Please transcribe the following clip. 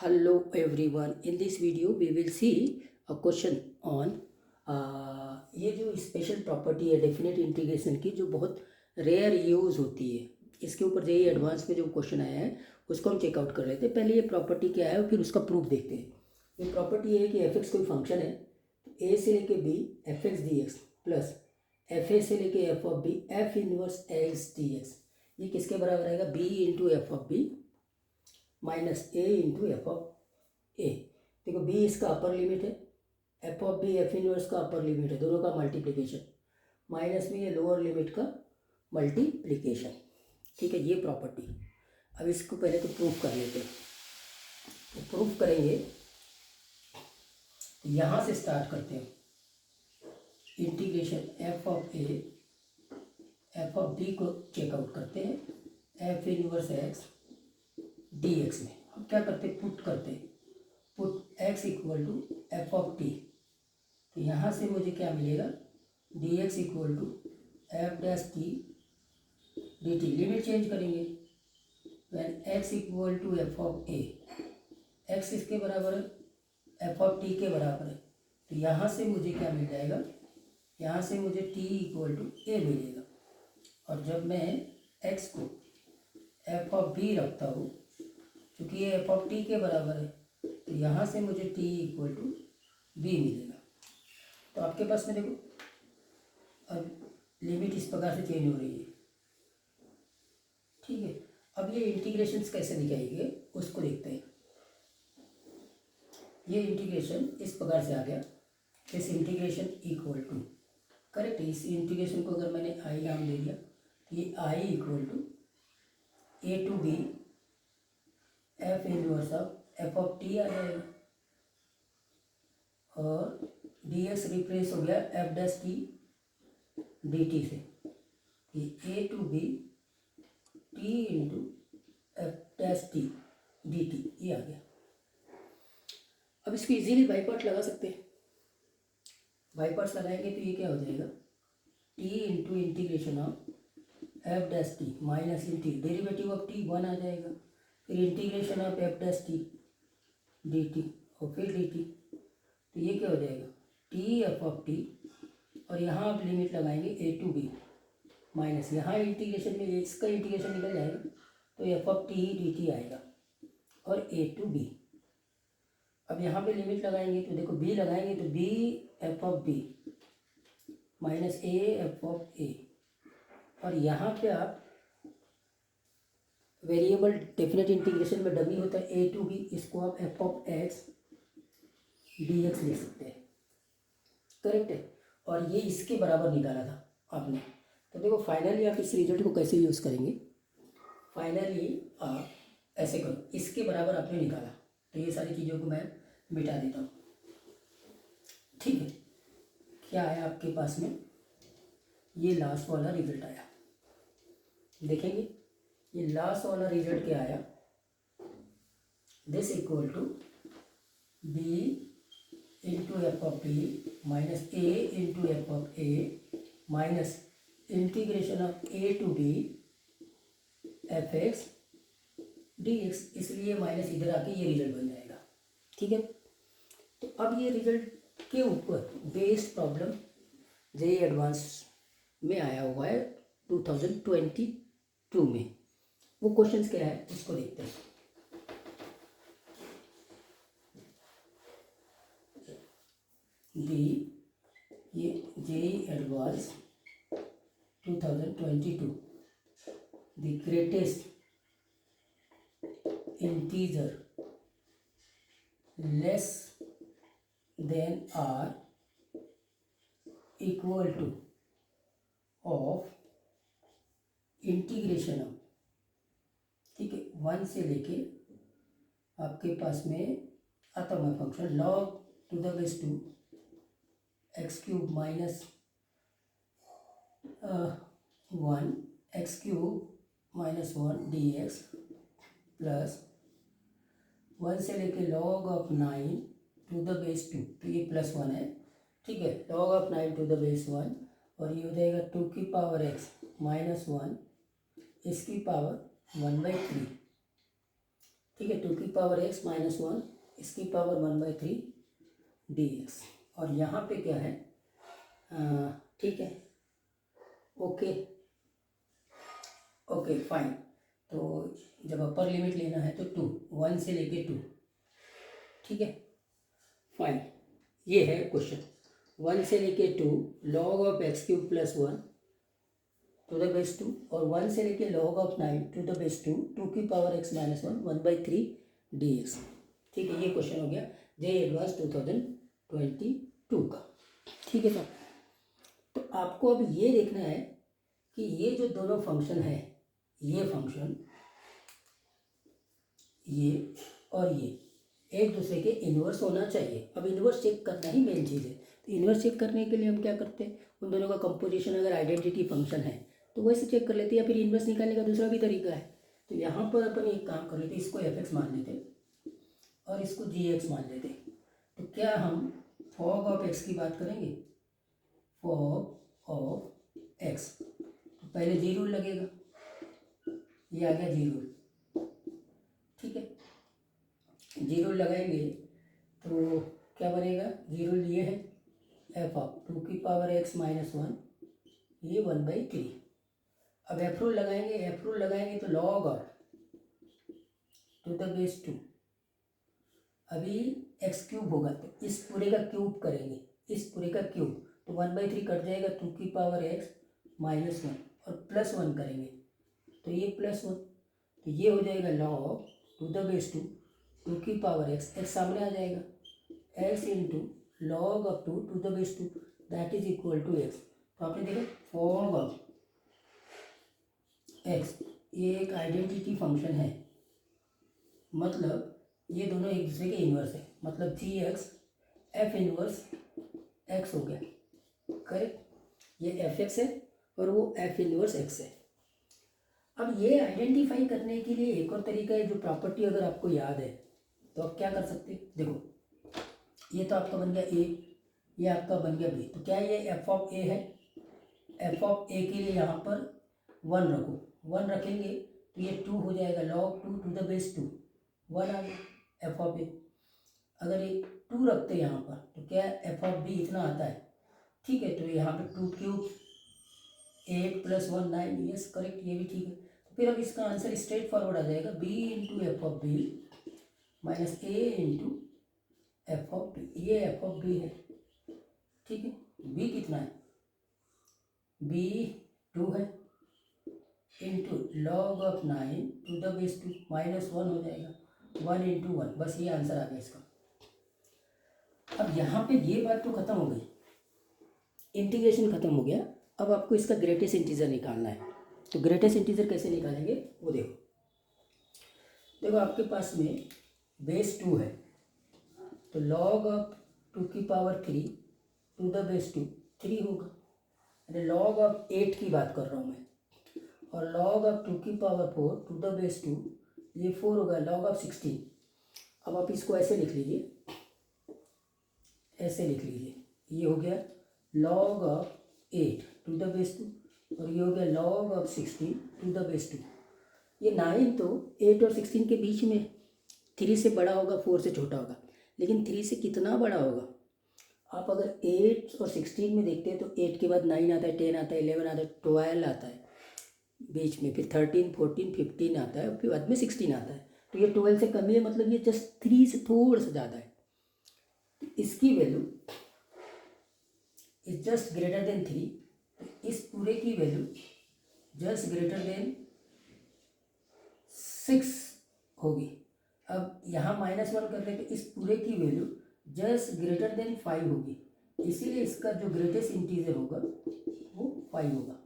Hello everyone. In this video we will see a question on ये जो special property है definite integration की जो बहुत रेयर यूज़ होती है, इसके ऊपर जेई एडवांस में जो क्वेश्चन आया है उसको हम चेकआउट कर रहे थे। पहले ये प्रॉपर्टी क्या है और फिर उसका प्रूफ देखते हैं। ये प्रॉपर्टी है कि एफ एक्स कोई फंक्शन है, ए से लेके b f x d x plus f a से लेके f of b f inverse x d x, ये किसके बराबर आएगा? B into f of b minus a into f of a. देखो बी इसका अपर लिमिट है, f of b f inverse का अपर लिमिट है, दोनों का मल्टीप्लिकेशन, माइनस में ये लोअर लिमिट का मल्टीप्लिकेशन। ठीक है, ये प्रॉपर्टी। अब इसको पहले तो प्रूफ कर लेते हैं। तो प्रूफ करेंगे, यहाँ से स्टार्ट करते हैं। Integration f of a f of b को चेकआउट करते हैं f inverse x d x में। हम क्या करते हैं? पुट करते हैं। Put x equal to f of t, तो यहाँ से मुझे क्या मिलेगा? D x equal to f dash t d t. Limit change करेंगे, when x equal to f of a, x इसके बराबर है, एफ ऑफ टी के बराबर है, तो यहाँ से मुझे क्या मिल जाएगा? यहाँ से मुझे टी इक्वल टू ए मिलेगा। और जब मैं एक्स को एफ ऑफ बी रखता हूँ, क्योंकि ये एफ ऑफ टी के बराबर है, तो यहाँ से मुझे टी इक्वल टू बी मिलेगा। तो आपके पास में देखो, अब लिमिट इस प्रकार से चेंज हो रही है। ठीक है, अब ये इंटीग्रेशंस कैसे दिखाएंगे उसको देखते हैं। ये इंटीग्रेशन इस प्रकार से आ गया, इस इंटीग्रेशन इक्वल टू, करेक्ट है। इस इंटीग्रेशन को अगर मैंने आई नाम दे दिया, तो ये I equal to a to b f inverse of f of t आ जाएगा, और डी एक्स रिप्लेस हो गया f dash t d t से, ये a to b t into f dash t d t, ये आ गया। अब इसको इजीली बाई पार्ट लगा सकते हैं। बाई पार्ट्स लगाएंगे तो ये क्या हो जाएगा? T into integration of f dash t minus इन t, derivative of t one आ जाएगा, फिर integration of f dash t d t और फिर डी टी, तो ये क्या हो जाएगा? टी एफ ऑफ टी, और यहाँ आप लिमिट लगाएंगे ए टू बी माइनस, यहाँ इंटीग्रेशन में इसका इंटीग्रेशन निकल जाएगा, तो F of T d T आएगा और ए टू बी। अब यहाँ पे लिमिट लगाएंगे तो देखो बी लगाएंगे तो b f of b minus a f of a, और यहाँ पे आप वेरिएबल डेफिनेट इंटीग्रेशन में डमी होता है ए टू बी, इसको आप f of x d x लिख सकते हैं, करेक्ट है। और ये इसके बराबर निकाला था आपने, तो देखो फाइनली आप इस रिजल्ट को कैसे यूज़ करेंगे? फाइनली आप ऐसे करो, इसके बराबर आपने निकाला, तो ये सारी चीज़ों को मैं मिटा देता हूँ। ठीक है, क्या आया आपके पास में? ये लास्ट वाला रिजल्ट आया, देखेंगे ये लास्ट वाला रिजल्ट क्या आया? This equal to b into f of b minus a into f of a minus integration of a to b f x d x, इसलिए माइनस इधर आके ये रिजल्ट बन जाएगा। ठीक है, तो अब ये रिजल्ट के ऊपर बेस्ड प्रॉब्लम जेई एडवांस में आया हुआ है 2022 में। वो क्वेश्चंस क्या है उसको देखते हैं। ये JEE advance 2022, the greatest integer less than or equal to of integration of, ठीक है, वन से लेके आपके पास में आता हुआ function log to the base two x cube minus one x cube minus one d x plus one से लेके log of nine to the base two, तो ये प्लस वन है, ठीक है, log of nine to the base one, और ये हो जाएगा टू की पावर एक्स माइनस वन इसकी पावर वन बाई थ्री। ठीक है, 2⁻x-1 इसकी पावर 1/3 dx। और यहाँ पे क्या है, ठीक है, ओके ओके फाइन। तो जब अपर लिमिट लेना है तो 2, 1 से लेके 2, ठीक है फाइन। ये है क्वेश्चन, 1 से लेके 2 log of x³ + 1 to the base 2 और 1 से लेके log of 9 to the base 2 2⁻x-1 1/3 dx। ठीक है, ये क्वेश्चन हो गया JEE एडवांस 2022 का। ठीक है सर, तो आपको अब ये देखना है कि ये जो दोनों फंक्शन है, ये फंक्शन ये और ये एक दूसरे के इन्वर्स होना चाहिए। अब इन्वर्स चेक करना ही मेन चीज़ है। तो इन्वर्स चेक करने के लिए हम क्या करते हैं, उन दोनों का कंपोजिशन अगर आइडेंटिटी फंक्शन है तो वैसे चेक कर लेते हैं, या फिर इन्वर्स निकालने का दूसरा भी तरीका है। तो यहाँ पर अपन एक काम कर लेते, इसको fx मान लेते और इसको gx मान लेते। तो क्या हम फॉग ऑफ x की बात करेंगे, फॉग ऑफ x, तो पहले जी रूल लगेगा, ये आ गया जी रूल। ठीक है, जी रूल लगाएंगे तो क्या बनेगा, जी रूल ये है f ऑफ 2⁻x-1 ये 1/3। अब एफ रूल लगाएंगे, एफ रूल लगाएंगे तो log of two the base 2, अभी x³ होगा तो इस पूरे का क्यूब करेंगे, इस पूरे का क्यूब, तो 1/3 कट जाएगा 2⁻x-1 और +1 करेंगे तो ये +1, तो ये हो जाएगा log to the base 2 2⁻x, x सामने आ जाएगा, x into log of 2 to the base 2 that is equal to x। तो आपने देखा फॉग ऑफ x ये एक आइडेंटिटी फंक्शन है, मतलब ये दोनों एक दूसरे के इन्वर्स है, मतलब gx f इन्वर्स x हो गया, करेक्ट। ये fx है और वो f इन्वर्स x है। अब ये आइडेंटिफाई करने के लिए एक और तरीका है, जो प्रॉपर्टी अगर आपको याद है तो आप क्या कर सकते हैं, देखो ये तो आपका बन गया a, ये आपका बन गया b, तो क्या ये f ऑफ a है, f ऑफ a के लिए यहाँ पर 1 रखो, 1 रखेंगे तो ये 2 हो जाएगा, log 2 टू द बेस 2 1 आ गया f ऑफ a। अगर ये 2 रखते हैं यहाँ पर तो क्या f ऑफ b इतना आता है, ठीक है। तो यहाँ पे 2³ 8 + 1 9, यस करेक्ट, ये भी ठीक है। तो फिर अब इसका आंसर स्ट्रेट फॉरवर्ड आ जाएगा, b into f of b minus a into f of b, ये एफ ऑफ b है, ठीक है। b कितना है, b 2 है into log of 9 to the base 2 -1 हो जाएगा, 1 इंटू 1, बस ये आंसर आ गया इसका। अब यहाँ पे ये बात तो खत्म हो गई, इंटीग्रेशन खत्म हो गया। अब आपको इसका ग्रेटेस्ट इंटीजर निकालना है। तो ग्रेटेस्ट इंटीजर कैसे निकालेंगे वो देखो, देखो आपके पास में बेस 2 है तो log of 2⁻3 to the base 2 3 होगा, अरे log ऑफ 8 की बात कर रहा हूँ मैं, और log of 2⁻4 to the base 2 ये 4 होगा, log ऑफ 16। अब आप इसको ऐसे लिख लीजिए, ऐसे लिख लीजिए, ये हो गया log of 8 to the base 2 और ये हो गया log of 16 to the base 2। ये 9 तो 8 और 16 के बीच में, 3 से बड़ा होगा 4 से छोटा होगा, लेकिन 3 से कितना बड़ा होगा, आप अगर 8 और 16 में देखते हैं तो 8 के बाद 9 आता है, 10 आता है, 11 आता है, 12 आता है बीच में, फिर 13 14 15 आता है, फिर बाद में 16 आता है। तो ये 12 से कम ही है, मतलब ये जस्ट 3 से थोड़ा सा ज़्यादा है। तो इसकी value is just greater than 3, तो इस पूरे की वैल्यू जस्ट ग्रेटर देन 6 होगी। अब यहाँ -1 कर रहे तो इस पूरे की वैल्यू जस्ट ग्रेटर देन 5 होगी, इसीलिए इसका जो ग्रेटेस्ट इंटीजर होगा वो 5 होगा।